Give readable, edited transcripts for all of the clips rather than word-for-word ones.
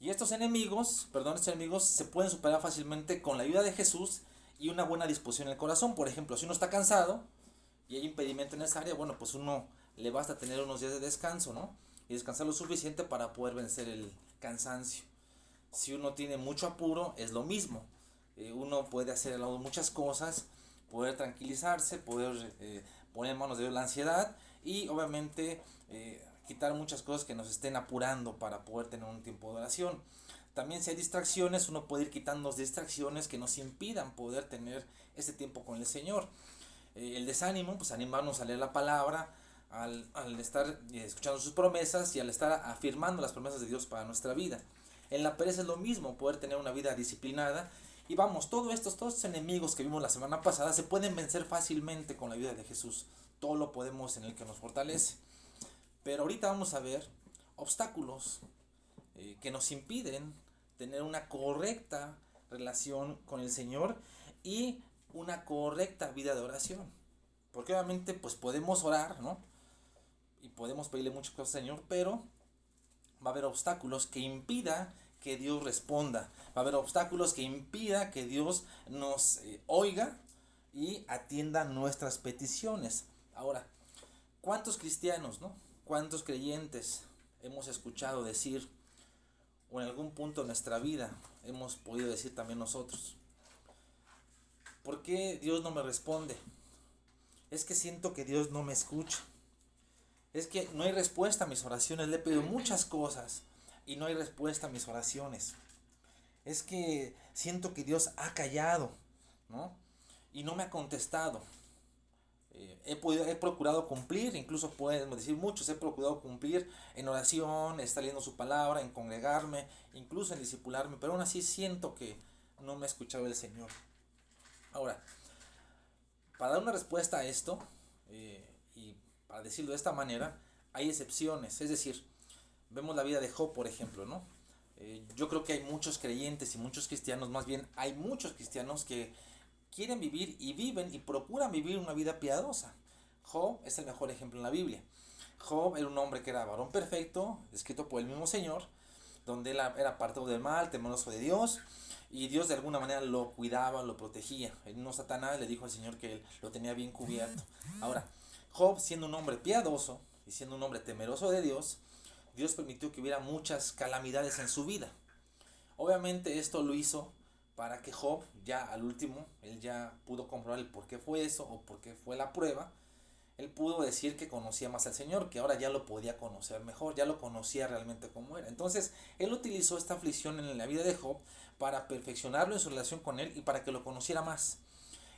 Y estos enemigos se pueden superar fácilmente con la ayuda de Jesús y una buena disposición en el corazón. Por ejemplo, si uno está cansado y hay impedimento en esa área, bueno, pues uno le basta tener unos días de descanso, ¿no? Y descansar lo suficiente para poder vencer el cansancio. Si uno tiene mucho apuro, es lo mismo. Uno puede hacer al lado muchas cosas, poder tranquilizarse, poder poner en manos de Dios la ansiedad y obviamente quitar muchas cosas que nos estén apurando para poder tener un tiempo de oración. También si hay distracciones, uno puede ir quitando distracciones que nos impidan poder tener ese tiempo con el Señor. El desánimo, pues animarnos a leer la palabra, al estar escuchando sus promesas y al estar afirmando las promesas de Dios para nuestra vida. En la pereza es lo mismo, poder tener una vida disciplinada. Y vamos, todos estos enemigos que vimos la semana pasada se pueden vencer fácilmente con la ayuda de Jesús. Todo lo podemos en el que nos fortalece. Pero ahorita vamos a ver obstáculos que nos impiden tener una correcta relación con el Señor y una correcta vida de oración. Porque obviamente pues podemos orar, ¿no? Y podemos pedirle muchas cosas al Señor, pero va a haber obstáculos que impida que Dios responda. Va a haber obstáculos que impida que Dios nos oiga y atienda nuestras peticiones. Ahora, ¿cuántos cristianos, no? ¿Cuántos creyentes hemos escuchado decir, o en algún punto de nuestra vida hemos podido decir también nosotros, ¿por qué Dios no me responde? Es que siento que Dios no me escucha. Es que no hay respuesta a mis oraciones. Le he pedido muchas cosas y no hay respuesta a mis oraciones. Es que siento que Dios ha callado, ¿no? Y no me ha contestado. He procurado cumplir, incluso podemos decir muchos, he procurado cumplir en oración, estar leyendo su palabra, en congregarme, incluso en discipularme, pero aún así siento que no me ha escuchado el Señor. Ahora, para dar una respuesta a esto, y para decirlo de esta manera, hay excepciones. Es decir, vemos la vida de Job, por ejemplo, ¿no? Yo creo que hay muchos creyentes y muchos cristianos, más bien hay muchos cristianos que quieren vivir y viven y procuran vivir una vida piadosa. Job es el mejor ejemplo en la Biblia. Job era un hombre que era varón perfecto, escrito por el mismo Señor, donde él era apartado del mal, temeroso de Dios, y Dios de alguna manera lo cuidaba, lo protegía. El mismo Satanás le dijo al Señor que él lo tenía bien cubierto. Ahora, Job, siendo un hombre piadoso y siendo un hombre temeroso de Dios, Dios permitió que hubiera muchas calamidades en su vida. Obviamente esto lo hizo para que Job, ya al último, él ya pudo comprobar el por qué fue eso o por qué fue la prueba. Él pudo decir que conocía más al Señor, que ahora ya lo podía conocer mejor, ya lo conocía realmente como era. Entonces, él utilizó esta aflicción en la vida de Job para perfeccionarlo en su relación con él y para que lo conociera más.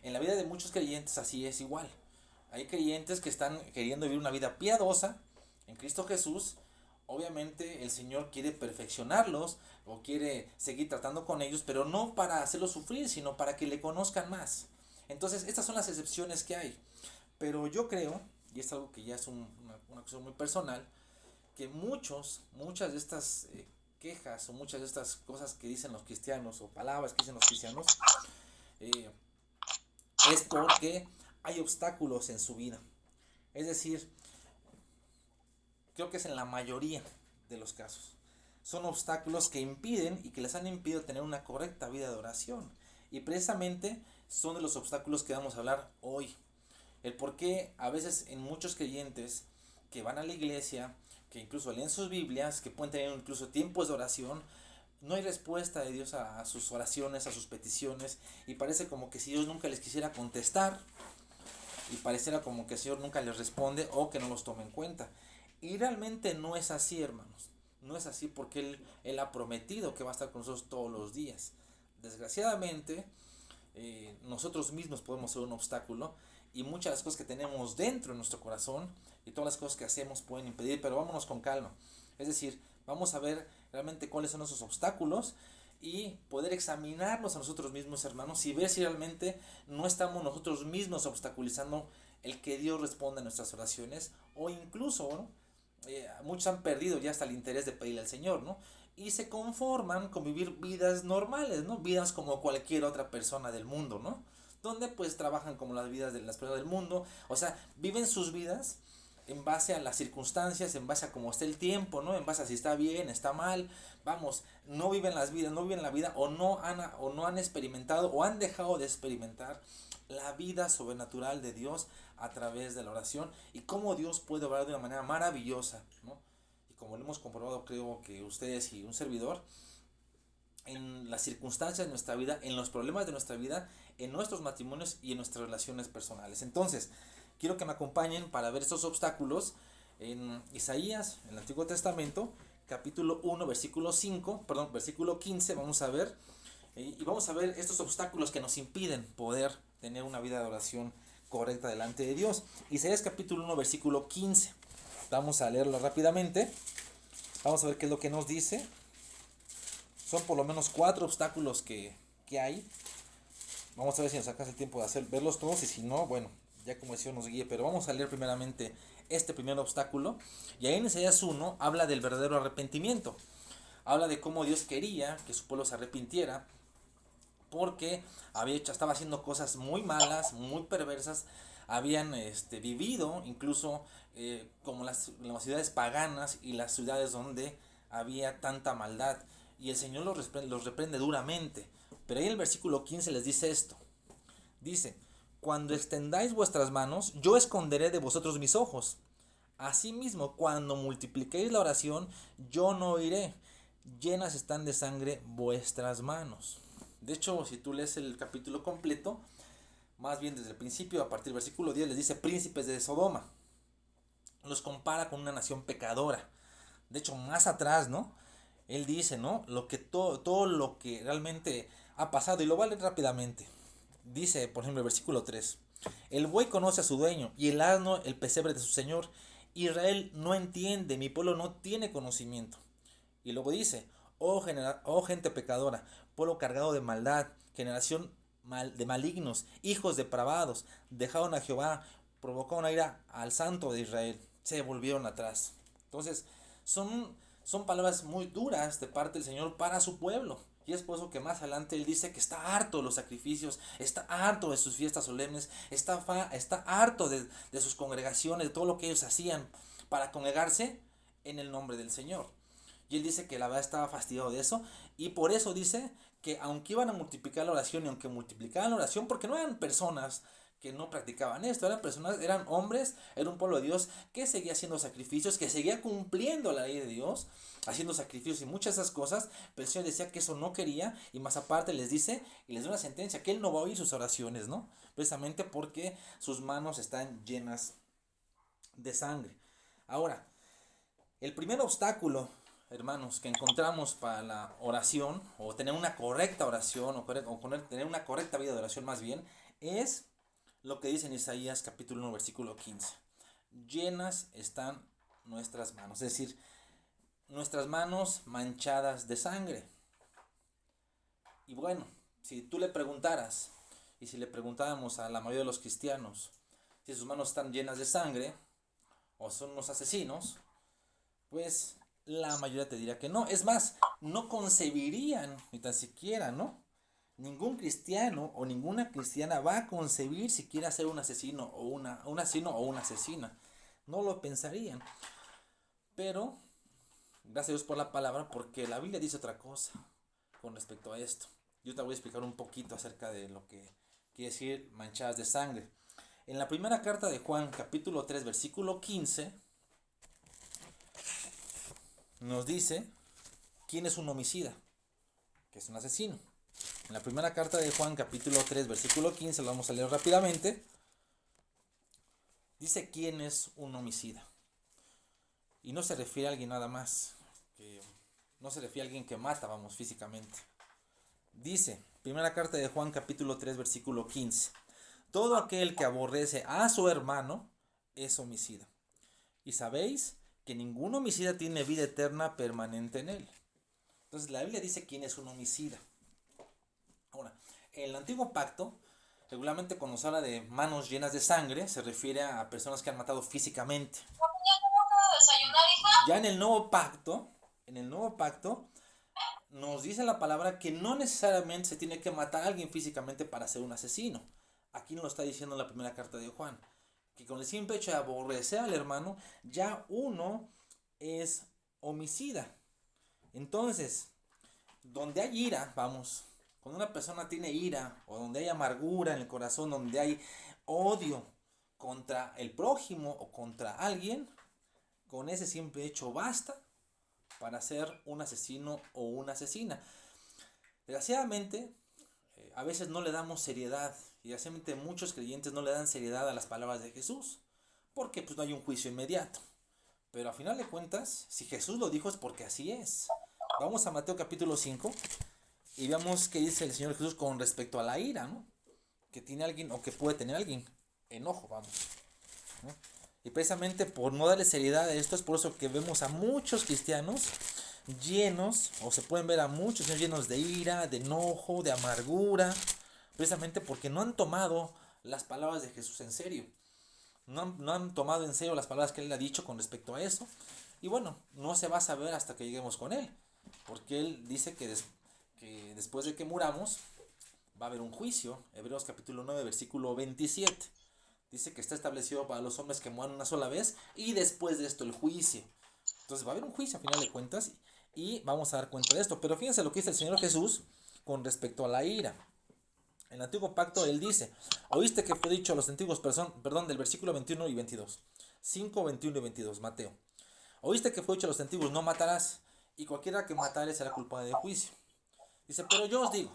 En la vida de muchos creyentes así es igual. Hay creyentes que están queriendo vivir una vida piadosa en Cristo Jesús. Obviamente el Señor quiere perfeccionarlos o quiere seguir tratando con ellos, pero no para hacerlos sufrir, sino para que le conozcan más. Entonces, estas son las excepciones que hay. Pero yo creo, y es algo que ya es una cosa muy personal, que muchas de estas quejas o muchas de estas cosas que dicen los cristianos o palabras que dicen los cristianos, eh, es porque hay obstáculos en su vida. Es decir, creo que es en la mayoría de los casos. Son obstáculos que impiden y que les han impedido tener una correcta vida de oración. Y precisamente son de los obstáculos que vamos a hablar hoy. El por qué a veces en muchos creyentes que van a la iglesia, que incluso leen sus Biblias, que pueden tener incluso tiempos de oración, no hay respuesta de Dios a sus oraciones, a sus peticiones, y parece como que si Dios nunca les quisiera contestar, y pareciera como que el Señor nunca les responde o que no los toma en cuenta. Y realmente no es así, hermanos. No es así porque Él ha prometido que va a estar con nosotros todos los días. Desgraciadamente, nosotros mismos podemos ser un obstáculo y muchas de las cosas que tenemos dentro de nuestro corazón y todas las cosas que hacemos pueden impedir, pero vámonos con calma. Es decir, vamos a ver realmente cuáles son esos obstáculos y poder examinarnos a nosotros mismos, hermanos, y ver si realmente no estamos nosotros mismos obstaculizando el que Dios responda a nuestras oraciones, o incluso, ¿no? Muchos han perdido ya hasta el interés de pedirle al Señor, ¿no? Y se conforman con vivir vidas normales, ¿no? Vidas como cualquier otra persona del mundo, ¿no? Donde pues trabajan como las vidas de las personas del mundo, o sea, viven sus vidas en base a las circunstancias, en base a cómo está el tiempo, ¿no? En base a si está bien, está mal. Vamos, no viven la vida o no han experimentado o han dejado de experimentar la vida sobrenatural de Dios a través de la oración y cómo Dios puede obrar de una manera maravillosa, ¿no? Y como lo hemos comprobado, creo que ustedes y un servidor, en las circunstancias de nuestra vida, en los problemas de nuestra vida, en nuestros matrimonios y en nuestras relaciones personales. Entonces, quiero que me acompañen para ver estos obstáculos en Isaías, en el Antiguo Testamento, capítulo 1, versículo 15, vamos a ver, y vamos a ver estos obstáculos que nos impiden poder tener una vida de oración correcta delante de Dios. Isaías capítulo 1, versículo 15. Vamos a leerlo rápidamente. Vamos a ver qué es lo que nos dice. Son por lo menos 4 obstáculos que hay. Vamos a ver si nos alcanza el tiempo de verlos todos, y si no, bueno, ya como decía nos guíe, pero vamos a leer primeramente este primer obstáculo. Y ahí en Isaías 1 habla del verdadero arrepentimiento. Habla de cómo Dios quería que su pueblo se arrepintiera porque estaba haciendo cosas muy malas, muy perversas. Habían vivido incluso como las ciudades paganas y las ciudades donde había tanta maldad. Y el Señor los reprende duramente. Pero ahí en el versículo 15 les dice esto. Dice: cuando extendáis vuestras manos, yo esconderé de vosotros mis ojos. Asimismo, cuando multipliquéis la oración, yo no oiré. Llenas están de sangre vuestras manos. De hecho, si tú lees el capítulo completo, más bien desde el principio, a partir del versículo 10, les dice príncipes de Sodoma. Los compara con una nación pecadora. De hecho, más atrás, ¿no? Él dice, ¿no? Todo lo que realmente ha pasado, y lo voy a leer rápidamente. Dice, por ejemplo, el versículo 3. El buey conoce a su dueño, y el asno el pesebre de su señor. Israel no entiende, mi pueblo no tiene conocimiento. Y luego dice: oh gente pecadora, pueblo cargado de maldad, generación de malignos, hijos depravados, dejaron a Jehová, provocaron a ira al santo de Israel, se volvieron atrás. Entonces, son palabras muy duras de parte del Señor para su pueblo. Y es por eso que más adelante Él dice que está harto de los sacrificios, está harto de sus fiestas solemnes, está harto de sus congregaciones, de todo lo que ellos hacían para congregarse en el nombre del Señor. Y Él dice que la verdad estaba fastidiado de eso, y por eso dice que aunque iban a multiplicar la oración, y aunque multiplicaban la oración, porque no eran personas que no practicaban esto, eran hombres, era un pueblo de Dios que seguía haciendo sacrificios, que seguía cumpliendo la ley de Dios, haciendo sacrificios y muchas de esas cosas, pero el Señor decía que eso no quería, y más aparte les dice, y les da una sentencia, que Él no va a oír sus oraciones, ¿no? Precisamente porque sus manos están llenas de sangre. Ahora, el primer obstáculo, hermanos, que encontramos para la oración, o tener una correcta oración, tener una correcta vida de oración más bien, es lo que dice en Isaías capítulo 1, versículo 15. Llenas están nuestras manos, es decir, nuestras manos manchadas de sangre. Y bueno, si tú le preguntaras, y si le preguntáramos a la mayoría de los cristianos, si sus manos están llenas de sangre, o son unos asesinos, pues la mayoría te diría que no. Es más, no concebirían, ni tan siquiera, ¿no? Ningún cristiano o ninguna cristiana va a concebir si quiere ser un asesino o un asesino o una asesina. No lo pensarían. Pero, gracias a Dios por la palabra, porque la Biblia dice otra cosa con respecto a esto. Yo te voy a explicar un poquito acerca de lo que quiere decir manchadas de sangre. En la primera carta de Juan, capítulo 3, versículo 15, nos dice quién es un homicida, que es un asesino. En la primera carta de Juan, capítulo 3, versículo 15, lo vamos a leer rápidamente. Dice quién es un homicida. Y no se refiere a alguien nada más, no se refiere a alguien que mata, vamos, físicamente. Dice, primera carta de Juan, capítulo 3, versículo 15. Todo aquel que aborrece a su hermano es homicida. Y sabéis que ningún homicida tiene vida eterna permanente en él. Entonces la Biblia dice quién es un homicida. Ahora, en el antiguo pacto, regularmente cuando se habla de manos llenas de sangre, se refiere a personas que han matado físicamente. Ya en el nuevo pacto, nos dice la palabra que no necesariamente se tiene que matar a alguien físicamente para ser un asesino. Aquí nos lo está diciendo en la primera carta de Juan, que con el simple hecho de aborrecer al hermano, ya uno es homicida. Entonces, donde hay ira, vamos, cuando una persona tiene ira, o donde hay amargura en el corazón, donde hay odio contra el prójimo o contra alguien, con ese simple hecho basta para ser un asesino o una asesina. Desgraciadamente, a veces no le damos seriedad, y desgraciadamente muchos creyentes no le dan seriedad a las palabras de Jesús, porque pues no hay un juicio inmediato. Pero a final de cuentas, si Jesús lo dijo es porque así es. Vamos a Mateo capítulo 5 y veamos qué dice el Señor Jesús con respecto a la ira, ¿no? Que tiene alguien o que puede tener alguien. Enojo, vamos, ¿no? Y precisamente por no darle seriedad a esto es por eso que vemos a muchos cristianos llenos, o se pueden ver a muchos llenos de ira, de enojo, de amargura, precisamente porque no han tomado las palabras de Jesús en serio. No han tomado en serio las palabras que Él ha dicho con respecto a eso. Y bueno, no se va a saber hasta que lleguemos con Él. Porque Él dice que después de que muramos va a haber un juicio. Hebreos capítulo 9, versículo 27. Dice que está establecido para los hombres que mueran una sola vez y después de esto el juicio. Entonces va a haber un juicio a final de cuentas y vamos a dar cuenta de esto. Pero fíjense lo que dice el Señor Jesús con respecto a la ira. En el antiguo pacto Él dice, oíste que fue dicho a los antiguos, del versículo 21 y 22. 5, 21 y 22, Mateo. Oíste que fue dicho a los antiguos, no matarás, y cualquiera que matare será culpable de juicio. Dice, pero yo os digo,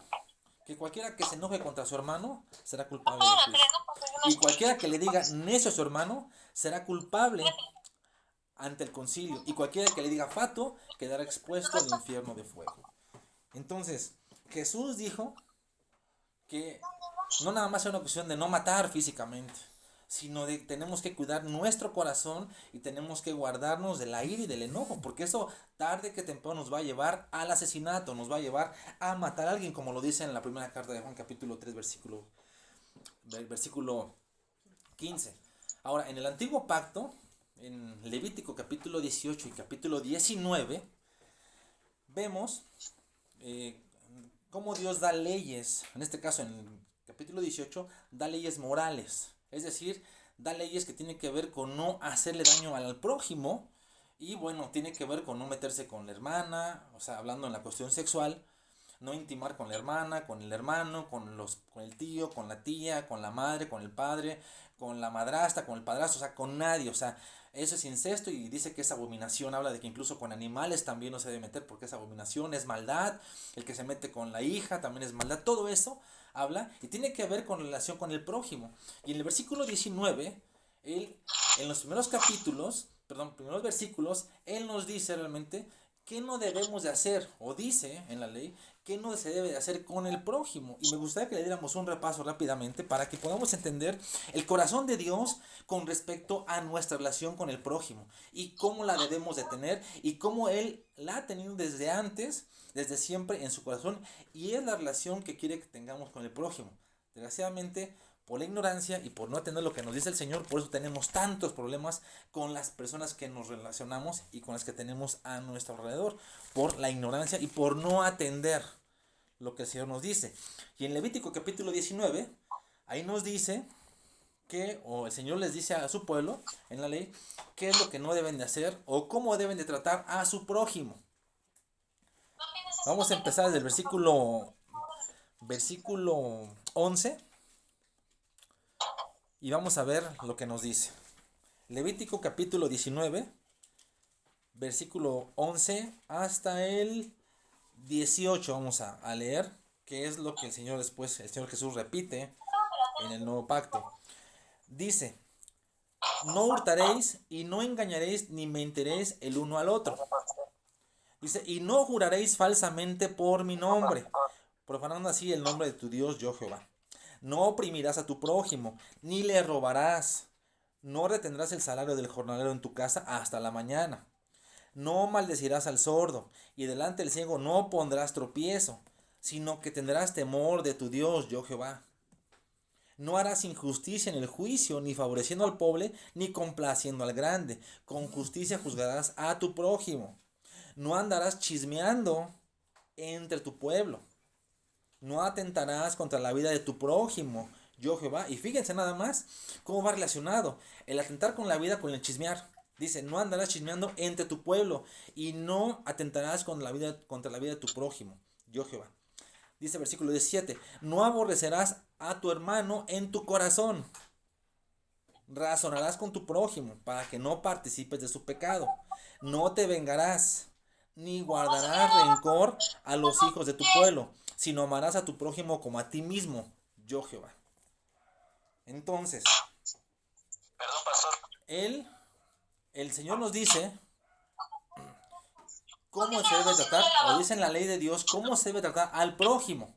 que cualquiera que se enoje contra su hermano será culpable de juicio. Y cualquiera que le diga necio a su hermano será culpable ante el concilio. Y cualquiera que le diga fatuo quedará expuesto al infierno de fuego. Entonces, Jesús dijo que no nada más es una cuestión de no matar físicamente, sino de que tenemos que cuidar nuestro corazón y tenemos que guardarnos de la ira y del enojo, porque eso tarde que temprano nos va a llevar al asesinato, nos va a llevar a matar a alguien, como lo dice en la primera carta de Juan capítulo 3 versículo 15. Ahora, en el antiguo pacto, en Levítico capítulo 18 y capítulo 19, vemos cómo Dios da leyes. En este caso, en el capítulo 18, da leyes morales. Es decir, da leyes que tienen que ver con no hacerle daño al prójimo. Y bueno, tiene que ver con no meterse con la hermana, o sea, hablando en la cuestión sexual. No intimar con la hermana, con el hermano, con el tío, con la tía, con la madre, con el padre, con la madrastra, con el padrastro, o sea, con nadie. O sea, eso es incesto y dice que es abominación. Habla de que incluso con animales también no se debe meter porque es abominación, es maldad. El que se mete con la hija también es maldad. Todo eso habla y tiene que ver con relación con el prójimo. Y en el versículo 19, en los primeros versículos, él nos dice realmente qué no debemos de hacer, o dice en la ley, qué no se debe de hacer con el prójimo. Y me gustaría que le diéramos un repaso rápidamente para que podamos entender el corazón de Dios con respecto a nuestra relación con el prójimo y cómo la debemos de tener y cómo Él la ha tenido desde antes, desde siempre en su corazón, y es la relación que quiere que tengamos con el prójimo. Desgraciadamente, por la ignorancia y por no atender lo que nos dice el Señor, por eso tenemos tantos problemas con las personas que nos relacionamos y con las que tenemos a nuestro alrededor, por la ignorancia y por no atender lo que el Señor nos dice. Y en Levítico capítulo 19, ahí nos dice que, o el Señor les dice a su pueblo, en la ley, qué es lo que no deben de hacer o cómo deben de tratar a su prójimo. Vamos a empezar desde el versículo 11. Y vamos a ver lo que nos dice. Levítico capítulo 19, versículo 11 hasta el 18 vamos a leer, que es lo que el Señor Jesús repite en el nuevo pacto. Dice, no hurtaréis y no engañaréis ni mentiréis el uno al otro. Dice, y no juraréis falsamente por mi nombre, profanando así el nombre de tu Dios, yo Jehová. No oprimirás a tu prójimo, ni le robarás. No retendrás el salario del jornalero en tu casa hasta la mañana. No maldecirás al sordo, y delante del ciego no pondrás tropiezo, sino que tendrás temor de tu Dios, yo Jehová. No harás injusticia en el juicio, ni favoreciendo al pobre, ni complaciendo al grande. Con justicia juzgarás a tu prójimo. No andarás chismeando entre tu pueblo. No atentarás contra la vida de tu prójimo, yo Jehová. Y fíjense nada más cómo va relacionado el atentar con la vida con el chismear. Dice, no andarás chismeando entre tu pueblo y no atentarás contra la vida de tu prójimo, yo Jehová. Dice versículo 17, no aborrecerás a tu hermano en tu corazón. Razonarás con tu prójimo para que no participes de su pecado. No te vengarás, ni guardarás rencor a los hijos de tu pueblo, sino amarás a tu prójimo como a ti mismo, yo Jehová. Entonces, Perdón, pastor. el Señor nos dice cómo se debe tratar, o dice en la ley de Dios, cómo se debe tratar al prójimo.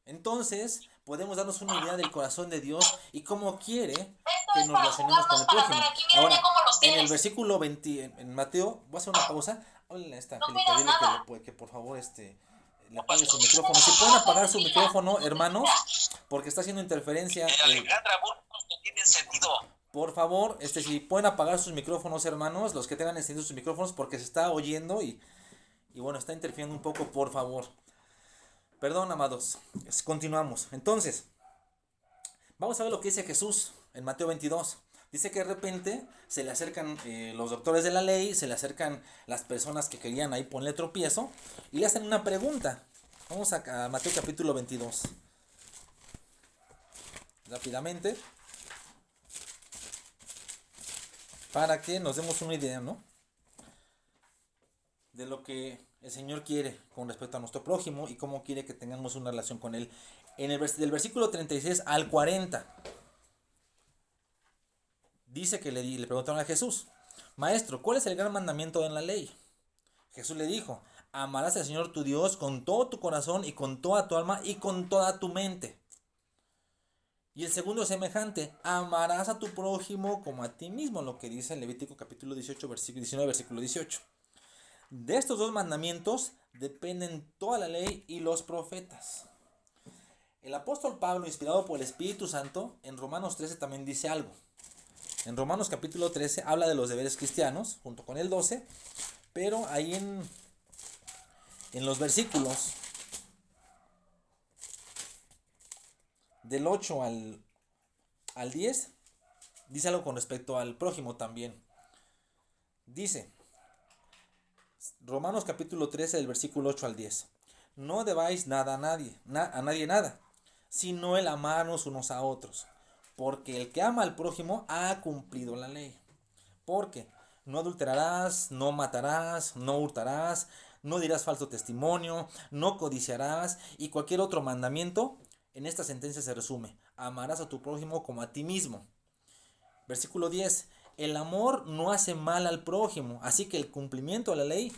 Entonces, podemos darnos una idea del corazón de Dios y cómo quiere que nos relacionemos con el prójimo. Ahora, en el versículo 20, en Mateo, voy a hacer una pausa. Hola, esta Angélica, dile que por favor le apague su micrófono. Si pueden apagar su micrófono, hermanos, porque está haciendo interferencia. Alejandra Burgos no tiene sentido. Por favor, si pueden apagar sus micrófonos, hermanos, los que tengan encendidos sus micrófonos, porque se está oyendo y bueno, está interfiriendo un poco, por favor. Perdón, amados. Continuamos. Entonces, vamos a ver lo que dice Jesús en Mateo 22. Dice que de repente se le acercan los doctores de la ley, se le acercan las personas que querían ahí ponerle tropiezo y le hacen una pregunta. Vamos a Mateo capítulo 22. Rápidamente. Para que nos demos una idea, ¿no? De lo que el Señor quiere con respecto a nuestro prójimo y cómo quiere que tengamos una relación con Él. Del versículo 36 al 40, dice que le preguntaron a Jesús, Maestro, ¿cuál es el gran mandamiento en la ley? Jesús le dijo, amarás al Señor tu Dios con todo tu corazón y con toda tu alma y con toda tu mente. Y el segundo es semejante, amarás a tu prójimo como a ti mismo, lo que dice en Levítico capítulo 18, versículo 19, versículo 18. De estos dos mandamientos dependen toda la ley y los profetas. El apóstol Pablo, inspirado por el Espíritu Santo, en Romanos 13 también dice algo. En Romanos capítulo 13 habla de los deberes cristianos, junto con el 12, pero ahí en los versículos del 8 al 10, dice algo con respecto al prójimo también. Dice, Romanos capítulo 13, del versículo 8 al 10. No debáis nada a nadie nada, sino el amarnos unos a otros. Porque el que ama al prójimo ha cumplido la ley. Porque no adulterarás, no matarás, no hurtarás, no dirás falso testimonio, no codiciarás y cualquier otro mandamiento. En esta sentencia se resume, amarás a tu prójimo como a ti mismo. Versículo 10, el amor no hace mal al prójimo, así que el cumplimiento de la ley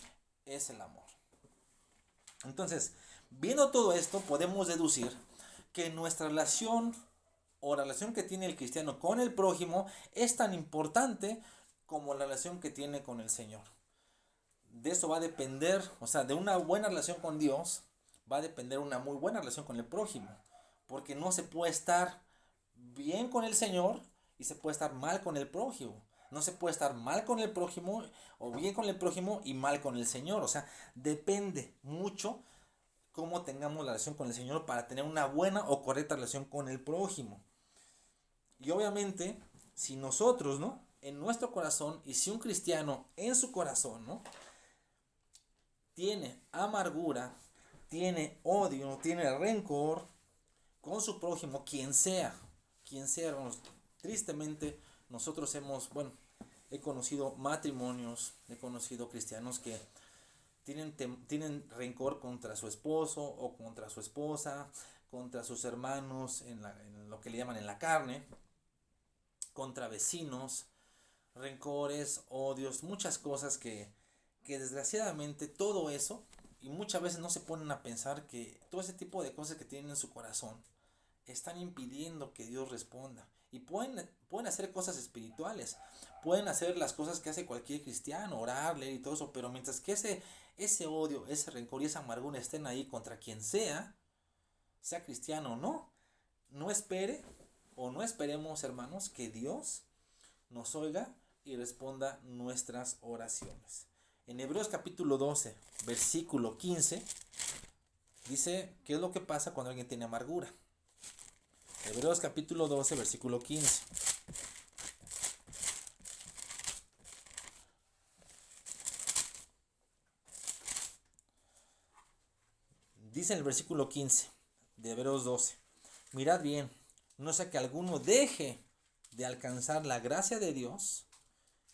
es el amor. Entonces, viendo todo esto, podemos deducir que nuestra relación o relación que tiene el cristiano con el prójimo es tan importante como la relación que tiene con el Señor. De eso va a depender, o sea, de una buena relación con Dios, va a depender una muy buena relación con el prójimo. Porque no se puede estar bien con el Señor y se puede estar mal con el prójimo. No se puede estar mal con el prójimo o bien con el prójimo y mal con el Señor. O sea, depende mucho cómo tengamos la relación con el Señor para tener una buena o correcta relación con el prójimo. Y obviamente, si nosotros, ¿no? En nuestro corazón, y si un cristiano en su corazón, ¿no? Tiene amargura, tiene odio, tiene rencor con su prójimo, quien sea, hermanos. Tristemente, nosotros he conocido matrimonios, he conocido cristianos que tienen rencor contra su esposo o contra su esposa, contra sus hermanos en lo que le llaman en la carne, contra vecinos, rencores, odios, muchas cosas que desgraciadamente todo eso, y muchas veces no se ponen a pensar que todo ese tipo de cosas que tienen en su corazón están impidiendo que Dios responda. Y pueden hacer cosas espirituales, pueden hacer las cosas que hace cualquier cristiano, orar, leer y todo eso, pero mientras que ese odio, ese rencor y esa amargura estén ahí contra quien sea cristiano o no, no espere o no esperemos, hermanos, que Dios nos oiga y responda nuestras oraciones. En Hebreos capítulo 12, versículo 15, dice qué es lo que pasa cuando alguien tiene amargura. Hebreos capítulo 12, versículo 15. Dice en el versículo 15 de Hebreos 12: mirad bien, no sea que alguno deje de alcanzar la gracia de Dios,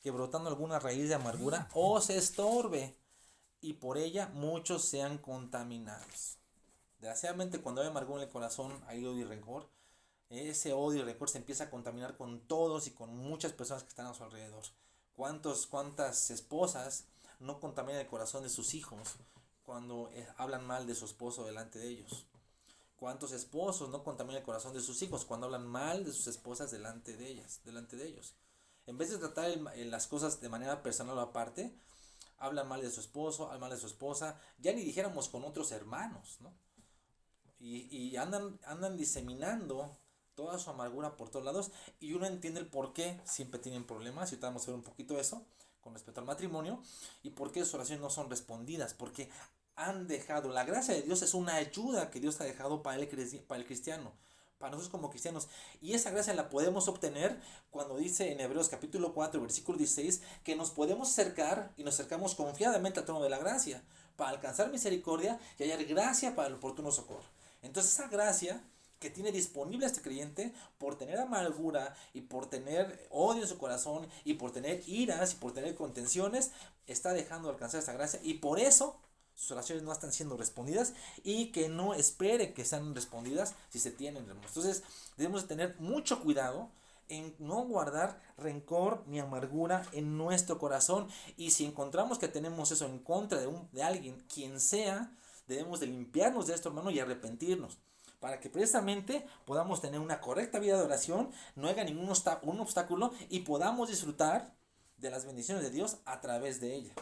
que brotando alguna raíz de amargura os estorbe, y por ella muchos sean contaminados. Desgraciadamente, cuando hay amargura en el corazón, hay odio y rencor. Ese odio y rencor se empieza a contaminar con todos y con muchas personas que están a su alrededor. ¿Cuántas esposas no contaminan el corazón de sus hijos cuando hablan mal de su esposo delante de ellos? ¿Cuántos esposos no contaminan el corazón de sus hijos cuando hablan mal de sus esposas delante de ellos? En vez de tratar las cosas de manera personal o aparte, hablan mal de su esposo, hablan mal de su esposa, ya ni dijéramos con otros hermanos, ¿no? Y andan diseminando toda su amargura por todos lados, y uno entiende el por qué siempre tienen problemas. Y ahorita vamos a ver un poquito eso con respecto al matrimonio y por qué sus oraciones no son respondidas, porque han dejado, la gracia de Dios es una ayuda que Dios ha dejado para el cristiano, para nosotros como cristianos, y esa gracia la podemos obtener cuando dice en Hebreos capítulo 4 versículo 16 que nos podemos acercar y nos acercamos confiadamente al trono de la gracia para alcanzar misericordia y hallar gracia para el oportuno socorro. Entonces esa gracia que tiene disponible a este creyente, por tener amargura y por tener odio en su corazón y por tener iras y por tener contenciones, está dejando de alcanzar esta gracia, y por eso sus oraciones no están siendo respondidas, y que no espere que sean respondidas si se tienen. Entonces debemos de tener mucho cuidado en no guardar rencor ni amargura en nuestro corazón, y si encontramos que tenemos eso en contra de alguien, quien sea, debemos de limpiarnos de esto, hermano, y arrepentirnos, para que precisamente podamos tener una correcta vida de oración, no haya ningún un obstáculo, y podamos disfrutar de las bendiciones de Dios a través de ella.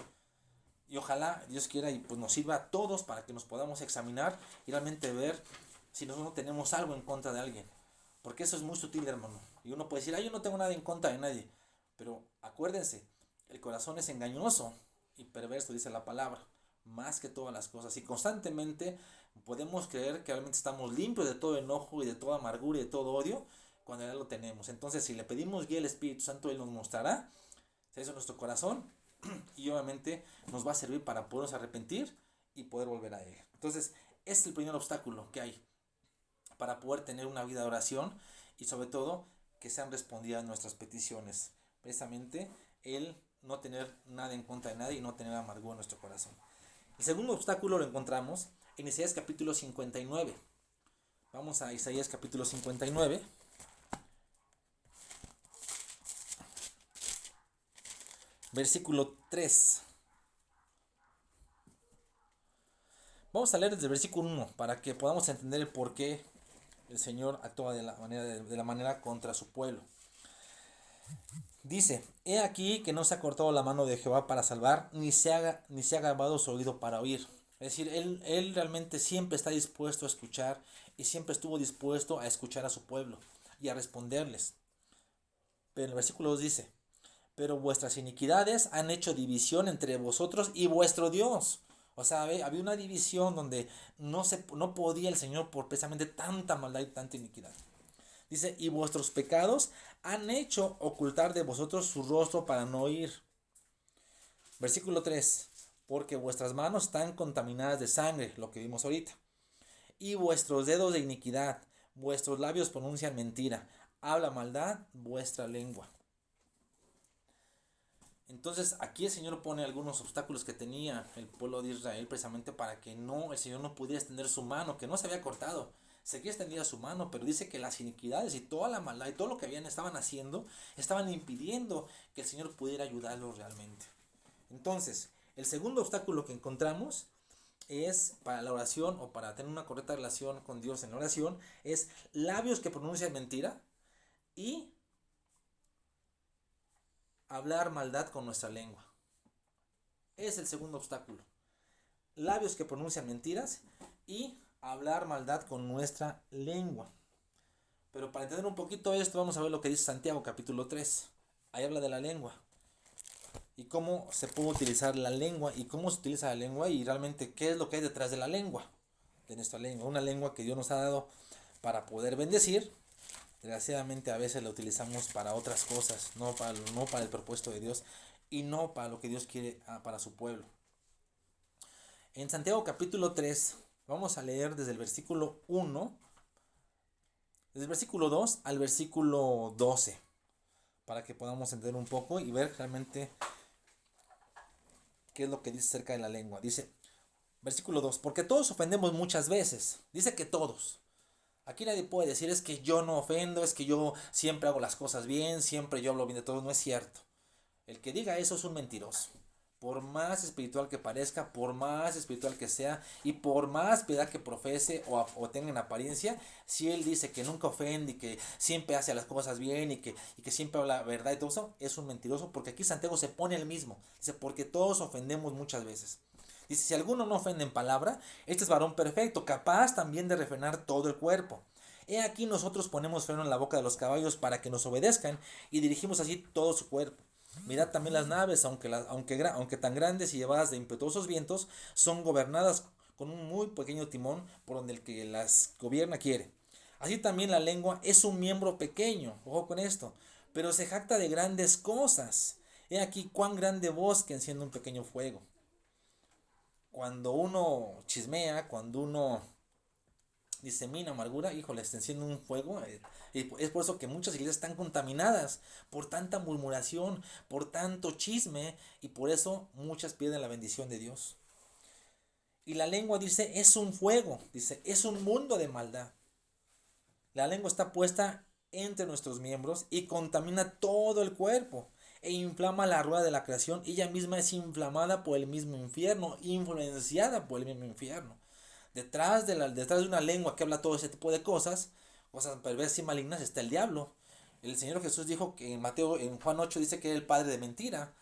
Y ojalá Dios quiera y pues nos sirva a todos para que nos podamos examinar y realmente ver si nosotros no tenemos algo en contra de alguien. Porque eso es muy sutil, hermano. Y uno puede decir, yo no tengo nada en contra de nadie. Pero acuérdense, el corazón es engañoso y perverso, dice la palabra, más que todas las cosas. Y constantemente podemos creer que realmente estamos limpios de todo enojo y de toda amargura y de todo odio, cuando ya lo tenemos. Entonces, si le pedimos guía al Espíritu Santo, Él nos mostrará si eso es nuestro corazón, y obviamente nos va a servir para podernos arrepentir y poder volver a Él. Entonces, este es el primer obstáculo que hay para poder tener una vida de oración, y sobre todo que sean respondidas nuestras peticiones. Precisamente el no tener nada en contra de nadie y no tener amargura en nuestro corazón. El segundo obstáculo lo encontramos en Isaías capítulo 59. Vamos a Isaías capítulo 59. Versículo 3. Vamos a leer desde el versículo 1 para que podamos entender el por qué el Señor actúa de la manera contra su pueblo. Dice: he aquí que no se ha cortado la mano de Jehová para salvar, ni se ha agravado su oído para oír. Es decir, él realmente siempre está dispuesto a escuchar, y siempre estuvo dispuesto a escuchar a su pueblo y a responderles. Pero en el versículo 2 dice: pero vuestras iniquidades han hecho división entre vosotros y vuestro Dios. O sea, había una división donde no podía el Señor por precisamente tanta maldad y tanta iniquidad. Dice: y vuestros pecados han hecho ocultar de vosotros su rostro para no oír. Versículo 3. Porque vuestras manos están contaminadas de sangre, lo que vimos ahorita. Y vuestros dedos de iniquidad, vuestros labios pronuncian mentira. Habla maldad vuestra lengua. Entonces aquí el Señor pone algunos obstáculos que tenía el pueblo de Israel, precisamente para que el Señor no pudiera extender su mano, que no se había cortado. Seguía extendida su mano, pero dice que las iniquidades y toda la maldad y todo lo que estaban haciendo, estaban impidiendo que el Señor pudiera ayudarlos realmente. Entonces, el segundo obstáculo que encontramos es para la oración, o para tener una correcta relación con Dios en la oración, es labios que pronuncian mentira y hablar maldad con nuestra lengua. Es el segundo obstáculo. Labios que pronuncian mentiras y hablar maldad con nuestra lengua. Pero para entender un poquito esto, vamos a ver lo que dice Santiago capítulo 3. Ahí habla de la lengua y cómo se puede utilizar la lengua y cómo se utiliza la lengua, y realmente qué es lo que hay detrás de la lengua, de nuestra lengua. Una lengua que Dios nos ha dado para poder bendecir, desgraciadamente a veces la utilizamos para otras cosas, no para el propósito de Dios y no para lo que Dios quiere para su pueblo. En Santiago capítulo 3 vamos a leer desde el versículo 1, desde el versículo 2 al versículo 12, para que podamos entender un poco y ver realmente qué es lo que dice acerca de la lengua. Dice, versículo 2, porque todos ofendemos muchas veces. Dice que todos. Aquí nadie puede decir es que yo no ofendo, es que yo siempre hago las cosas bien, siempre yo hablo bien de todos. No es cierto. El que diga eso es un mentiroso. Por más espiritual que parezca, por más espiritual que sea y por más piedad que profese o tenga en apariencia, si él dice que nunca ofende y que siempre hace las cosas bien y que siempre habla la verdad y todo eso, es un mentiroso, porque aquí Santiago se pone el mismo. Dice, porque todos ofendemos muchas veces. Dice, si alguno no ofende en palabra, este es varón perfecto, capaz también de refrenar todo el cuerpo. He aquí nosotros ponemos freno en la boca de los caballos para que nos obedezcan y dirigimos así todo su cuerpo. Mirad también las naves, aunque tan grandes y llevadas de impetuosos vientos, son gobernadas con un muy pequeño timón por donde el que las gobierna quiere. Así también la lengua es un miembro pequeño, ojo con esto, pero se jacta de grandes cosas. He aquí cuán grande bosque enciende un pequeño fuego. Cuando uno chismea, cuando uno disemina amargura, híjole, se enciende un fuego. Y es por eso que muchas iglesias están contaminadas por tanta murmuración, por tanto chisme, y por eso muchas pierden la bendición de Dios. Y la lengua, dice, es un fuego, dice, es un mundo de maldad. La lengua está puesta entre nuestros miembros y contamina todo el cuerpo e inflama la rueda de la creación. Ella misma es inflamada por el mismo infierno, influenciada por el mismo infierno. Detrás de una lengua que habla todo ese tipo de cosas perversas y malignas, está el diablo. El Señor Jesús dijo que en Juan 8 dice que era el padre de mentira.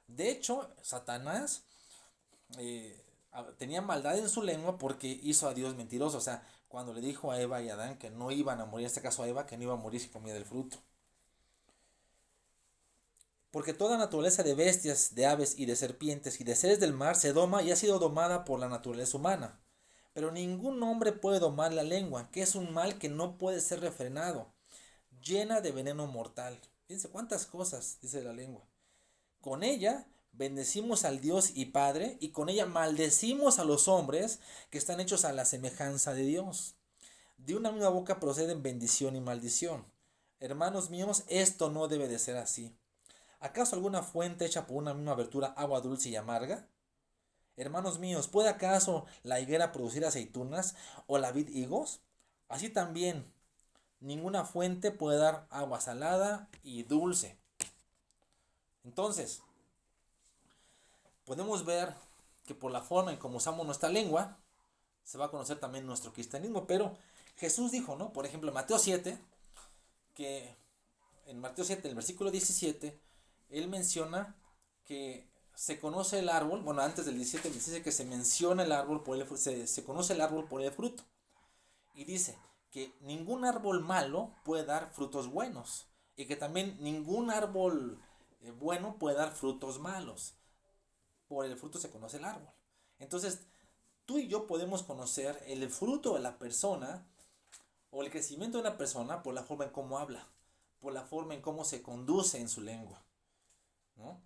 De hecho, Satanás tenía maldad en su lengua porque hizo a Dios mentiroso. O sea, cuando le dijo a Eva y a Adán que no iban a morir, en este caso a Eva, que no iba a morir si comía del fruto. Porque toda naturaleza de bestias, de aves y de serpientes y de seres del mar se doma y ha sido domada por la naturaleza humana. Pero ningún hombre puede domar la lengua, que es un mal que no puede ser refrenado, llena de veneno mortal. Fíjense cuántas cosas dice la lengua. Con ella bendecimos al Dios y Padre, y con ella maldecimos a los hombres que están hechos a la semejanza de Dios. De una misma boca proceden bendición y maldición. Hermanos míos, esto no debe de ser así. ¿Acaso alguna fuente hecha por una misma abertura agua dulce y amarga? Hermanos míos, ¿puede acaso la higuera producir aceitunas o la vid higos? Así también, ninguna fuente puede dar agua salada y dulce. Entonces, podemos ver que por la forma en cómo usamos nuestra lengua, se va a conocer también nuestro cristianismo. Pero Jesús dijo, ¿no? Por ejemplo, en Mateo 7, que en Mateo 7, el versículo 17, él menciona que se conoce el árbol, bueno, antes del 17 dice que se menciona el árbol se conoce el árbol por el fruto. Y dice que ningún árbol malo puede dar frutos buenos. Y que también ningún árbol bueno puede dar frutos malos. Por el fruto se conoce el árbol. Entonces, tú y yo podemos conocer el fruto de la persona o el crecimiento de una persona por la forma en cómo habla, por la forma en cómo se conduce en su lengua, ¿no?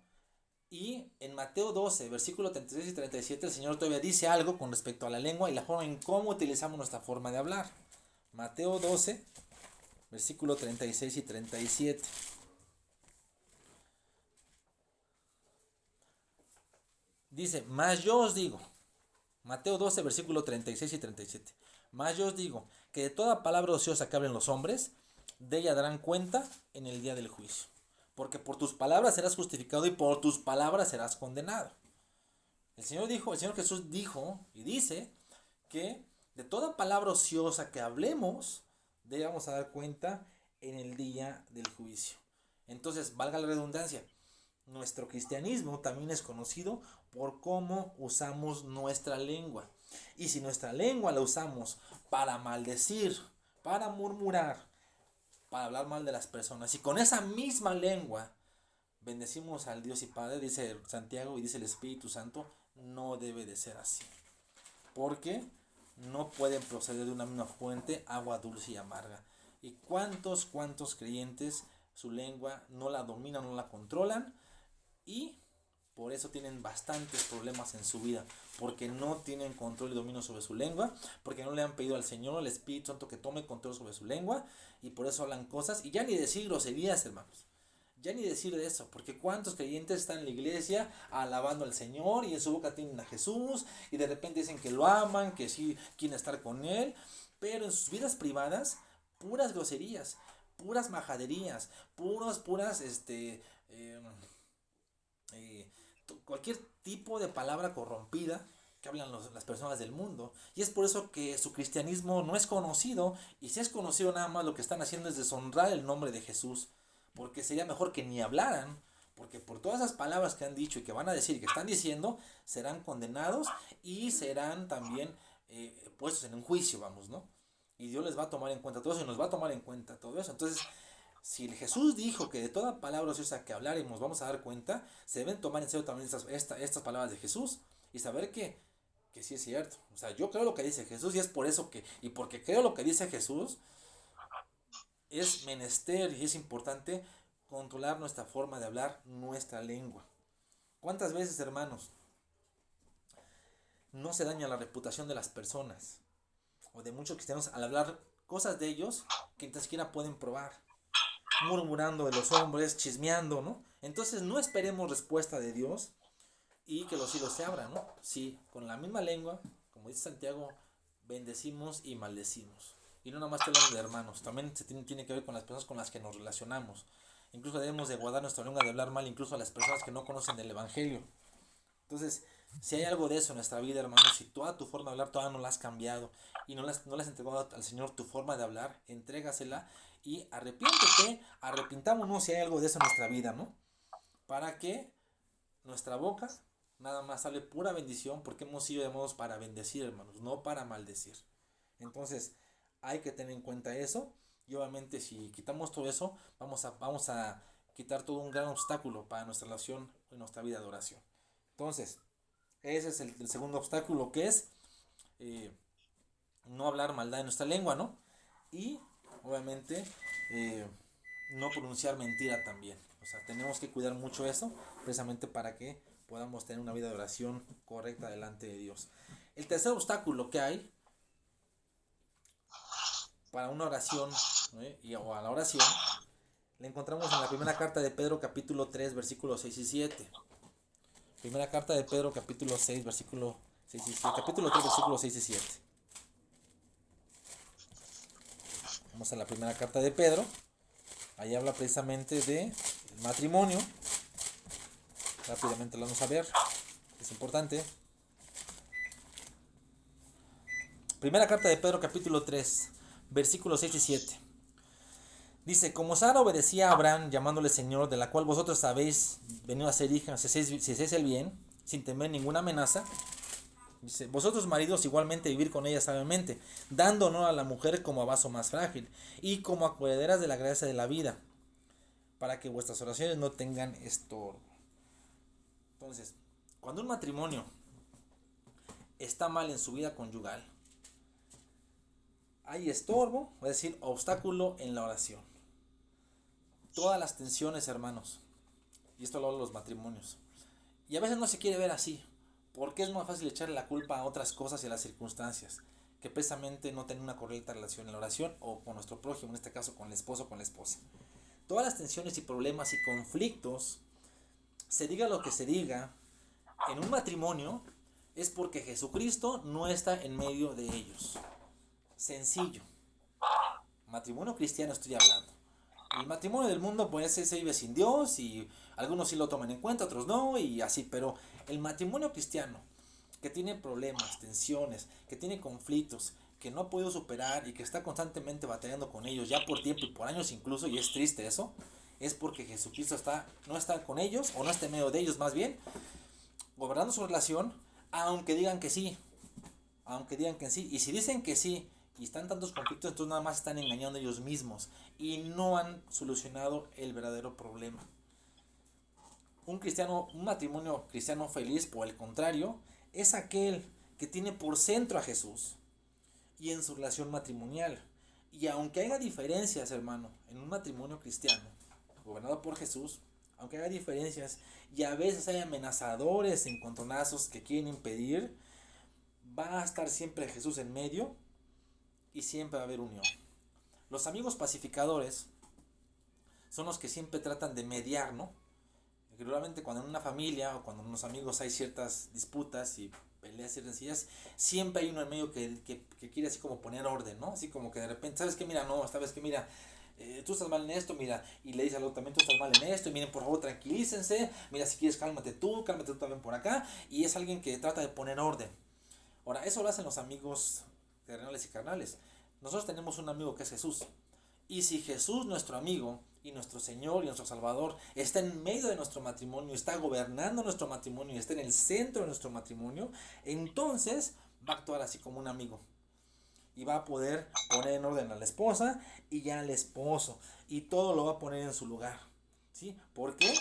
Y en Mateo 12, versículos 36 y 37, el Señor todavía dice algo con respecto a la lengua y la forma en cómo utilizamos nuestra forma de hablar. Mateo 12, versículos 36 y 37. Dice, mas yo os digo, Mateo 12, versículos 36 y 37. Mas yo os digo, que de toda palabra ociosa que hablen los hombres, de ella darán cuenta en el día del juicio. Porque por tus palabras serás justificado y por tus palabras serás condenado. El Señor Jesús dijo y dice que de toda palabra ociosa que hablemos, debemos dar cuenta en el día del juicio. Entonces, valga la redundancia, nuestro cristianismo también es conocido por cómo usamos nuestra lengua. Y si nuestra lengua la usamos para maldecir, para murmurar, para hablar mal de las personas, y con esa misma lengua bendecimos al Dios y Padre, dice Santiago y dice el Espíritu Santo, no debe de ser así. Porque no pueden proceder de una misma fuente agua dulce y amarga. ¿Y cuántos creyentes su lengua no la dominan, no la controlan? Y por eso tienen bastantes problemas en su vida, porque no tienen control y dominio sobre su lengua, porque no le han pedido al Señor, al Espíritu Santo, que tome control sobre su lengua, y por eso hablan cosas, y ya ni decir groserías, hermanos, ya ni decir de eso, porque cuántos creyentes están en la iglesia alabando al Señor, y en su boca tienen a Jesús, y de repente dicen que lo aman, que sí quieren estar con Él, pero en sus vidas privadas, puras groserías, puras majaderías, puras, cualquier tipo de palabra corrompida que hablan las personas del mundo. Y es por eso que su cristianismo no es conocido, y si es conocido, nada más lo que están haciendo es deshonrar el nombre de Jesús, porque sería mejor que ni hablaran, porque por todas esas palabras que han dicho y que van a decir y que están diciendo, serán condenados y serán también puestos en un juicio, vamos, ¿no? Y Dios les va a tomar en cuenta todo eso, y nos va a tomar en cuenta todo eso. Entonces, si Jesús dijo que de toda palabra ociosa que habláramos vamos a dar cuenta, se deben tomar en serio también estas palabras de Jesús y saber que sí es cierto. O sea, yo creo lo que dice Jesús, y es por eso y porque creo lo que dice Jesús, es menester y es importante controlar nuestra forma de hablar, nuestra lengua. ¿Cuántas veces, hermanos, no se daña la reputación de las personas o de muchos cristianos al hablar cosas de ellos que ni siquiera pueden probar? Murmurando de los hombres, chismeando, ¿no? Entonces no esperemos respuesta de Dios y que los cielos se abran, ¿no? Sí, con la misma lengua, como dice Santiago, bendecimos y maldecimos. Y no nada más estoy hablando de hermanos, también se tiene que ver con las personas con las que nos relacionamos. Incluso debemos de guardar nuestra lengua de hablar mal incluso a las personas que no conocen el Evangelio. Entonces, si hay algo de eso en nuestra vida, hermanos, si toda tu forma de hablar todavía no la has cambiado y no le has entregado al Señor tu forma de hablar, entrégasela y arrepintámonos si hay algo de eso en nuestra vida, ¿no? Para que nuestra boca nada más sale pura bendición, porque hemos sido llamados para bendecir, hermanos, no para maldecir. Entonces, hay que tener en cuenta eso, y obviamente si quitamos todo eso, vamos a quitar todo un gran obstáculo para nuestra relación y nuestra vida de oración. Entonces, ese es el segundo obstáculo, que es no hablar maldad en nuestra lengua, ¿no? Y obviamente no pronunciar mentira también. O sea, tenemos que cuidar mucho eso, precisamente para que podamos tener una vida de oración correcta delante de Dios. El tercer obstáculo que hay para una oración, o a la oración, la encontramos en la primera carta de Pedro, capítulo 3, versículos 6 y 7. Primera carta de Pedro, capítulo 6, versículo 6 y 7. Capítulo 3, versículos 6 y 7. Vamos a la primera carta de Pedro. Ahí habla precisamente de matrimonio. Rápidamente lo vamos a ver. Es importante. Primera carta de Pedro, capítulo 3, versículos 6 y 7. Dice: como Sara obedecía a Abraham, llamándole Señor, de la cual vosotros habéis venido a ser hija, si hacéis el bien, sin temer ninguna amenaza. Dice: vosotros maridos igualmente vivir con ella sabiamente, dando honor a la mujer como a vaso más frágil, y como acuerderas de la gracia de la vida, para que vuestras oraciones no tengan estorbo. Entonces, cuando un matrimonio está mal en su vida conyugal, hay estorbo, es decir, obstáculo en la oración. Todas las tensiones, hermanos, y esto lo hablo de los matrimonios, y a veces no se quiere ver así, porque es más fácil echarle la culpa a otras cosas y a las circunstancias, que precisamente no tener una correcta relación en la oración o con nuestro prójimo, en este caso con el esposo o con la esposa. Todas las tensiones y problemas y conflictos, se diga lo que se diga, en un matrimonio, es porque Jesucristo no está en medio de ellos. Sencillo. Matrimonio cristiano estoy hablando. El matrimonio del mundo pues se vive sin Dios, y algunos sí lo toman en cuenta, otros no, y así. Pero el matrimonio cristiano, que tiene problemas, tensiones, que tiene conflictos, que no ha podido superar y que está constantemente batallando con ellos ya por tiempo y por años incluso, y es triste eso, es porque Jesucristo no está con ellos, o no está en medio de ellos más bien, gobernando su relación, aunque digan que sí. Y si dicen que sí y están tantos conflictos, entonces nada más están engañando a ellos mismos y no han solucionado el verdadero problema. Un matrimonio cristiano feliz, por el contrario, es aquel que tiene por centro a Jesús y en su relación matrimonial Y aunque haya diferencias, hermano, en un matrimonio cristiano, gobernado por Jesús, aunque haya diferencias y a veces hay amenazadores, encontronazos que quieren impedir, va a estar siempre Jesús en medio y siempre va a haber unión. Los amigos pacificadores son los que siempre tratan de mediar, ¿no? Regularmente cuando en una familia o cuando en unos amigos hay ciertas disputas y peleas y rencillas, siempre hay uno en medio que quiere así como poner orden, ¿no? Así como que de repente, ¿sabes qué? Mira, no, sabes que mira, tú estás mal en esto, mira, y le dice al otro también tú estás mal en esto, y miren, por favor, tranquilícense, mira, si quieres cálmate tú también por acá, y es alguien que trata de poner orden. Ahora, eso lo hacen los amigos terrenales y carnales. Nosotros tenemos un amigo que es Jesús. Y si Jesús, nuestro amigo, y nuestro Señor y nuestro Salvador, está en medio de nuestro matrimonio, está gobernando nuestro matrimonio y está en el centro de nuestro matrimonio, entonces va a actuar así como un amigo. Y va a poder poner en orden a la esposa y ya al esposo. Y todo lo va a poner en su lugar. ¿Sí? ¿Por qué?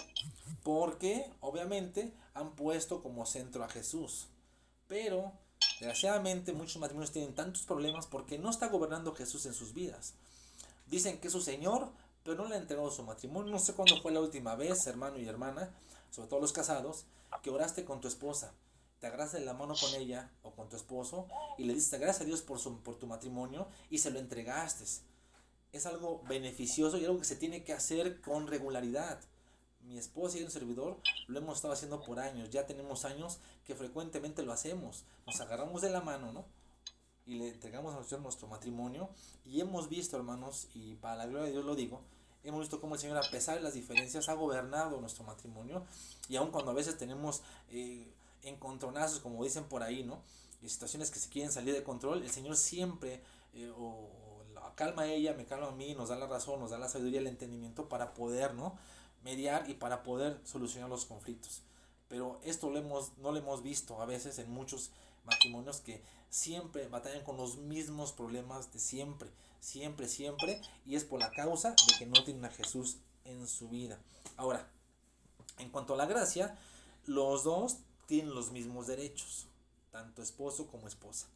Porque obviamente han puesto como centro a Jesús. Pero desgraciadamente muchos matrimonios tienen tantos problemas porque no está gobernando Jesús en sus vidas. Dicen que es su Señor, pero no le han entregado su matrimonio. No sé cuándo fue la última vez, hermano y hermana, sobre todo los casados, que oraste con tu esposa, te agarraste la mano con ella o con tu esposo y le diste gracias a Dios por tu matrimonio y se lo entregaste. Es algo beneficioso y algo que se tiene que hacer con regularidad. Mi esposa y un servidor lo hemos estado haciendo por años. Ya tenemos años que frecuentemente lo hacemos. Nos agarramos de la mano, ¿no? Y le entregamos a Dios nuestro matrimonio. Y hemos visto, hermanos, y para la gloria de Dios lo digo, hemos visto cómo el Señor, a pesar de las diferencias, ha gobernado nuestro matrimonio. Y aun cuando a veces tenemos encontronazos, como dicen por ahí, ¿no? Y situaciones que se quieren salir de control, el Señor siempre o la calma a ella, me calma a mí, nos da la razón, nos da la sabiduría, el entendimiento para poder, ¿no? Mediar y para poder solucionar los conflictos. Pero esto no lo hemos visto a veces en muchos matrimonios que siempre batallan con los mismos problemas de siempre, siempre, y es por la causa de que no tienen a Jesús en su vida. Ahora, en cuanto a la gracia, los dos tienen los mismos derechos, tanto esposo como esposa.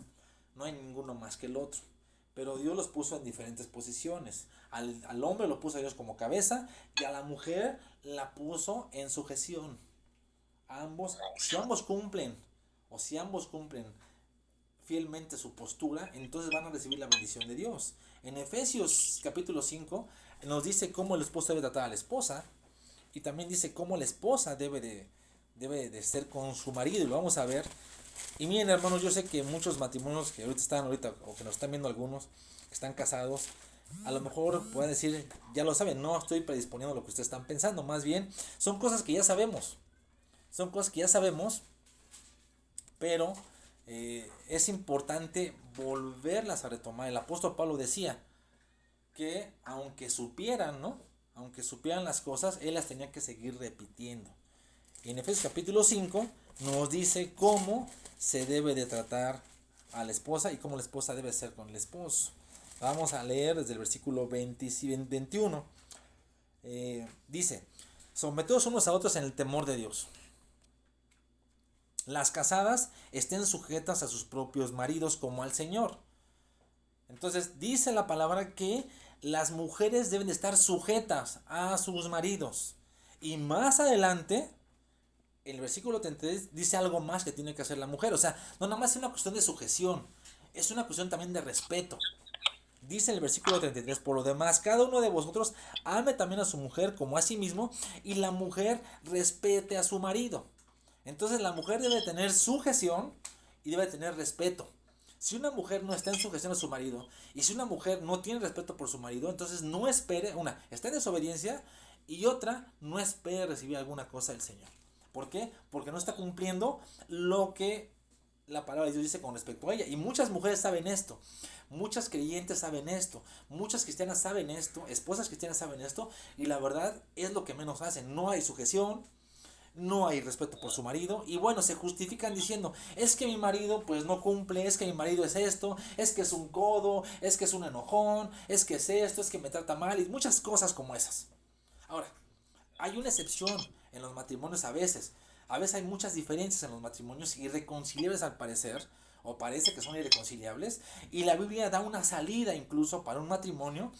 No hay ninguno más que el otro. Pero Dios los puso en diferentes posiciones. Al hombre lo puso a Dios como cabeza y a la mujer la puso en sujeción. Si ambos cumplen fielmente su postura, entonces van a recibir la bendición de Dios. En Efesios capítulo 5 nos dice cómo el esposo debe tratar a la esposa y también dice cómo la esposa debe de ser con su marido, y lo vamos a ver. Y miren, hermanos, yo sé que muchos matrimonios que están ahorita o que nos están viendo algunos que están casados, a lo mejor pueden decir, ya lo saben, no estoy predisponiendo lo que ustedes están pensando, más bien son cosas que ya sabemos. Son cosas que ya sabemos, pero es importante volverlas a retomar. El apóstol Pablo decía que aunque supieran, ¿no? Aunque supieran las cosas, él las tenía que seguir repitiendo. Y en Efesios capítulo 5 nos dice cómo se debe de tratar a la esposa y cómo la esposa debe ser con el esposo. Vamos a leer desde el versículo 20 y 21. Dice, someteos unos a otros en el temor de Dios. Las casadas estén sujetas a sus propios maridos como al Señor. Entonces dice la palabra que las mujeres deben de estar sujetas a sus maridos. Y más adelante, el versículo 33 dice algo más que tiene que hacer la mujer. O sea, no nada más es una cuestión de sujeción, es una cuestión también de respeto. Dice el versículo 33, por lo demás, cada uno de vosotros ame también a su mujer como a sí mismo, y la mujer respete a su marido. Entonces la mujer debe tener sujeción y debe tener respeto. Si una mujer no está en sujeción a su marido, y si una mujer no tiene respeto por su marido, entonces no espere, una, está en desobediencia, y otra, no espere recibir alguna cosa del Señor. ¿Por qué? Porque no está cumpliendo lo que la palabra de Dios dice con respecto a ella. Y muchas mujeres saben esto, muchas creyentes saben esto, muchas cristianas saben esto, esposas cristianas saben esto, y la verdad es lo que menos hacen. No hay sujeción, no hay respeto por su marido, y bueno, se justifican diciendo, es que mi marido pues no cumple, es que mi marido es esto, es que es un codo, es que es un enojón, es que es esto, es que me trata mal, y muchas cosas como esas. Ahora, hay una excepción en los matrimonios a veces hay muchas diferencias en los matrimonios irreconciliables al parecer, o parece que son irreconciliables, y la Biblia da una salida incluso para un matrimonio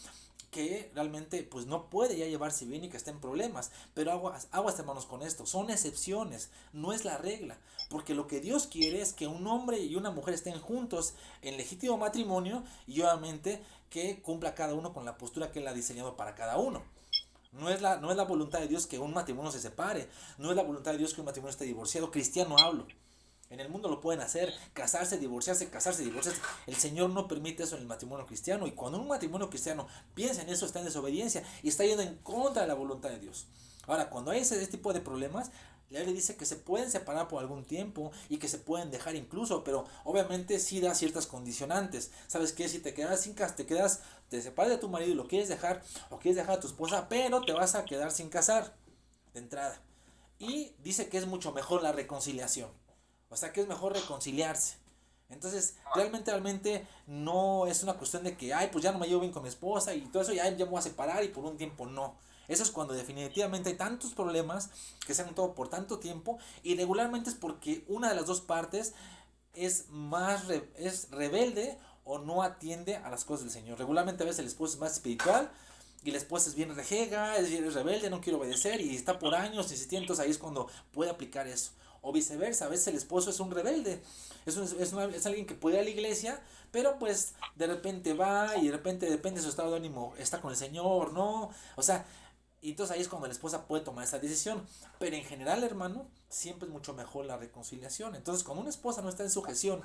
que realmente pues no puede ya llevarse bien y que está en problemas. Pero aguas hermanos con esto, son excepciones, no es la regla, porque lo que Dios quiere es que un hombre y una mujer estén juntos en legítimo matrimonio y obviamente que cumpla cada uno con la postura que Él ha diseñado para cada uno. No es la voluntad de Dios que un matrimonio se separe, no es la voluntad de Dios que un matrimonio esté divorciado, cristiano hablo. En el mundo lo pueden hacer, casarse, divorciarse. El Señor no permite eso en el matrimonio cristiano. Y cuando un matrimonio cristiano piensa en eso, está en desobediencia y está yendo en contra de la voluntad de Dios. Ahora, cuando hay ese tipo de problemas, la Biblia dice que se pueden separar por algún tiempo y que se pueden dejar incluso, pero obviamente sí da ciertas condicionantes. ¿Sabes qué? Si te quedas sin casa, te separas de tu marido y lo quieres dejar, o quieres dejar a tu esposa, pero te vas a quedar sin casar de entrada. Y dice que es mucho mejor la reconciliación. O sea que es mejor reconciliarse. Entonces, realmente no es una cuestión de que, ay, pues ya no me llevo bien con mi esposa y todo eso, ya me voy a separar y por un tiempo no. Eso es cuando definitivamente hay tantos problemas que se han notado por tanto tiempo y regularmente es porque una de las dos partes es rebelde o no atiende a las cosas del Señor. Regularmente a veces el esposo es más espiritual y la esposa es bien rejega, es rebelde, no quiere obedecer y está por años insistiendo, entonces ahí es cuando puede aplicar eso. O viceversa, a veces el esposo es un rebelde, es alguien que puede ir a la iglesia, pero pues de repente va y de repente depende de su estado de ánimo, está con el Señor, ¿no? O sea, y entonces ahí es cuando la esposa puede tomar esa decisión. Pero en general, hermano, siempre es mucho mejor la reconciliación. Entonces, cuando una esposa no está en sujeción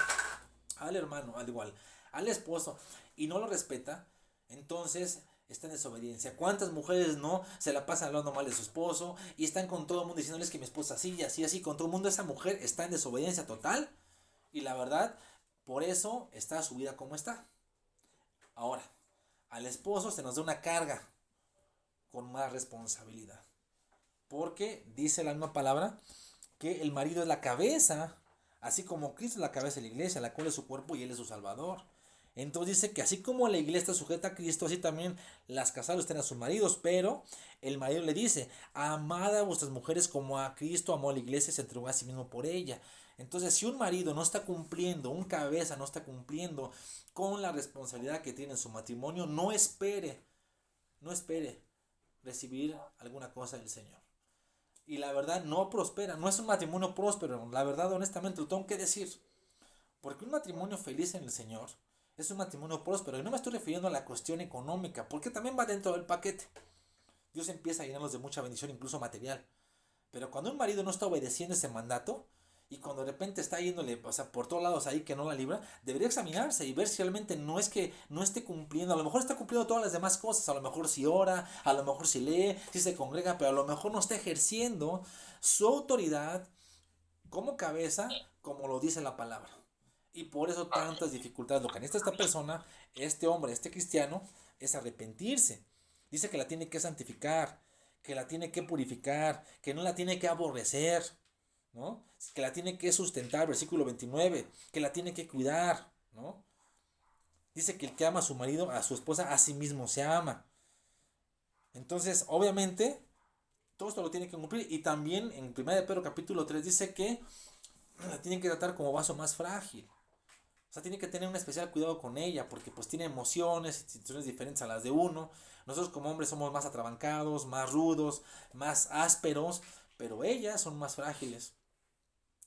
al hermano, al igual, al esposo, y no lo respeta, entonces está en desobediencia. ¿Cuántas mujeres no se la pasan hablando mal de su esposo y están con todo el mundo diciéndoles que mi esposa así y así, así, con todo el mundo? Esa mujer está en desobediencia total y la verdad, por eso está su vida como está. Ahora, al esposo se nos da una carga con más responsabilidad. Porque dice la misma palabra que el marido es la cabeza, así como Cristo es la cabeza de la iglesia, la cual es su cuerpo y Él es su Salvador. Entonces dice que así como la iglesia está sujeta a Cristo, así también las casadas estén a sus maridos, pero el marido le dice, amad a vuestras mujeres como a Cristo amó a la iglesia y se entregó a sí mismo por ella. Entonces, si un marido no está cumpliendo, un cabeza no está cumpliendo con la responsabilidad que tiene en su matrimonio, no espere recibir alguna cosa del Señor. Y la verdad no prospera, no es un matrimonio próspero, la verdad honestamente lo tengo que decir. Porque un matrimonio feliz en el Señor es un matrimonio próspero. Y no me estoy refiriendo a la cuestión económica, porque también va dentro del paquete. Dios empieza a llenarlos de mucha bendición, incluso material. Pero cuando un marido no está obedeciendo ese mandato, y cuando de repente está yéndole, o sea, por todos lados ahí que no la libra, debería examinarse y ver si realmente no es que no esté cumpliendo. A lo mejor está cumpliendo todas las demás cosas, a lo mejor si ora, a lo mejor si lee, si se congrega, pero a lo mejor no está ejerciendo su autoridad como cabeza, como lo dice la palabra. Y por eso tantas dificultades. Lo que necesita esta persona, este hombre, este cristiano, es arrepentirse. Dice que la tiene que santificar, que la tiene que purificar, que no la tiene que aborrecer, ¿no? Que la tiene que sustentar, versículo 29, que la tiene que cuidar, ¿no? Dice que el que ama a su marido, a su esposa, a sí mismo se ama. Entonces, obviamente, todo esto lo tiene que cumplir. Y también en 1 de Pedro capítulo 3 dice que la tienen que tratar como vaso más frágil. O sea, tiene que tener un especial cuidado con ella, porque pues tiene emociones, situaciones diferentes a las de uno. Nosotros como hombres somos más atrabancados, más rudos, más ásperos, pero ellas son más frágiles.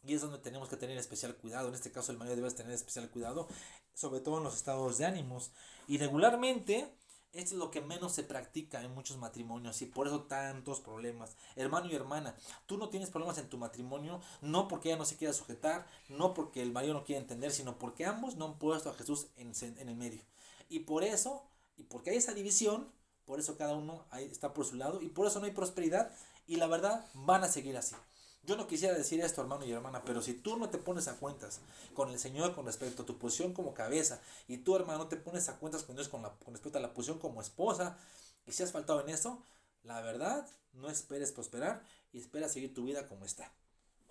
Y es donde tenemos que tener especial cuidado. En este caso el marido debe tener especial cuidado, sobre todo en los estados de ánimos. Y regularmente esto es lo que menos se practica en muchos matrimonios y por eso tantos problemas. Hermano y hermana, tú no tienes problemas en tu matrimonio, no porque ella no se quiera sujetar, no porque el marido no quiera entender, sino porque ambos no han puesto a Jesús en el medio. Y por eso, y porque hay esa división, por eso cada uno ahí está por su lado y por eso no hay prosperidad y la verdad van a seguir así. Yo no quisiera decir esto, hermano y hermana, pero si tú no te pones a cuentas con el Señor con respecto a tu posición como cabeza, y tú, hermano, no te pones a cuentas con Dios con respecto a la posición como esposa, y si has faltado en eso, la verdad, no esperes prosperar y espera seguir tu vida como está,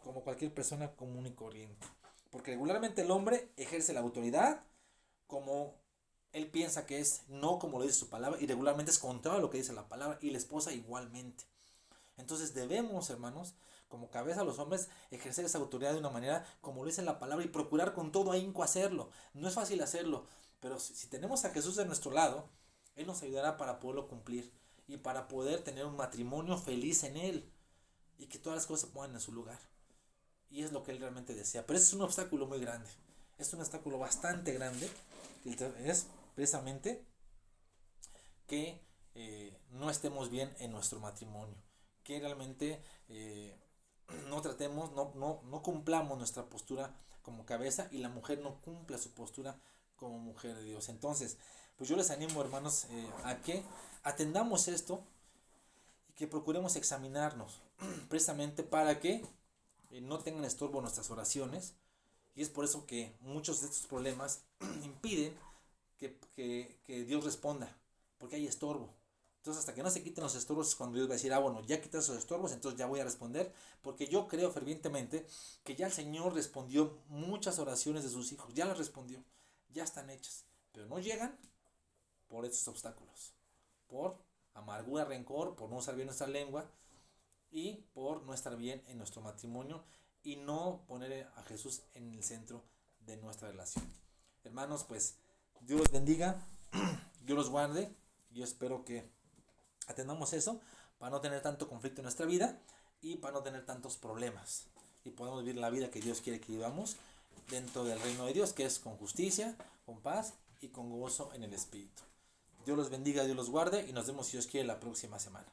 como cualquier persona común y corriente. Porque regularmente el hombre ejerce la autoridad como él piensa que es, no como lo dice su palabra, y regularmente es contrario a lo que dice la palabra, y la esposa igualmente. Entonces debemos, hermanos, como cabeza, los hombres, ejercer esa autoridad de una manera como lo dice la palabra y procurar con todo ahínco hacerlo. No es fácil hacerlo, pero si tenemos a Jesús de nuestro lado, Él nos ayudará para poderlo cumplir y para poder tener un matrimonio feliz en Él y que todas las cosas se pongan en su lugar. Y es lo que Él realmente desea. Pero ese es un obstáculo muy grande. Es un obstáculo bastante grande. Es precisamente que no estemos bien en nuestro matrimonio. Que realmente no cumplamos nuestra postura como cabeza y la mujer no cumpla su postura como mujer de Dios. Entonces, pues yo les animo, hermanos, a que atendamos esto y que procuremos examinarnos precisamente para que no tengan estorbo nuestras oraciones. Y es por eso que muchos de estos problemas impiden que Dios responda, porque hay estorbo. Entonces, hasta que no se quiten los estorbos es cuando Dios va a decir, bueno, ya quitas esos estorbos, entonces ya voy a responder, porque yo creo fervientemente que ya el Señor respondió muchas oraciones de sus hijos, ya las respondió, ya están hechas, pero no llegan por estos obstáculos, por amargura, rencor, por no usar bien nuestra lengua y por no estar bien en nuestro matrimonio y no poner a Jesús en el centro de nuestra relación. Hermanos, pues Dios los bendiga, Dios los guarde. Yo espero que atendamos eso para no tener tanto conflicto en nuestra vida y para no tener tantos problemas y podamos vivir la vida que Dios quiere que vivamos dentro del reino de Dios, que es con justicia, con paz y con gozo en el Espíritu. Dios los bendiga, Dios los guarde y nos vemos, si Dios quiere, la próxima semana.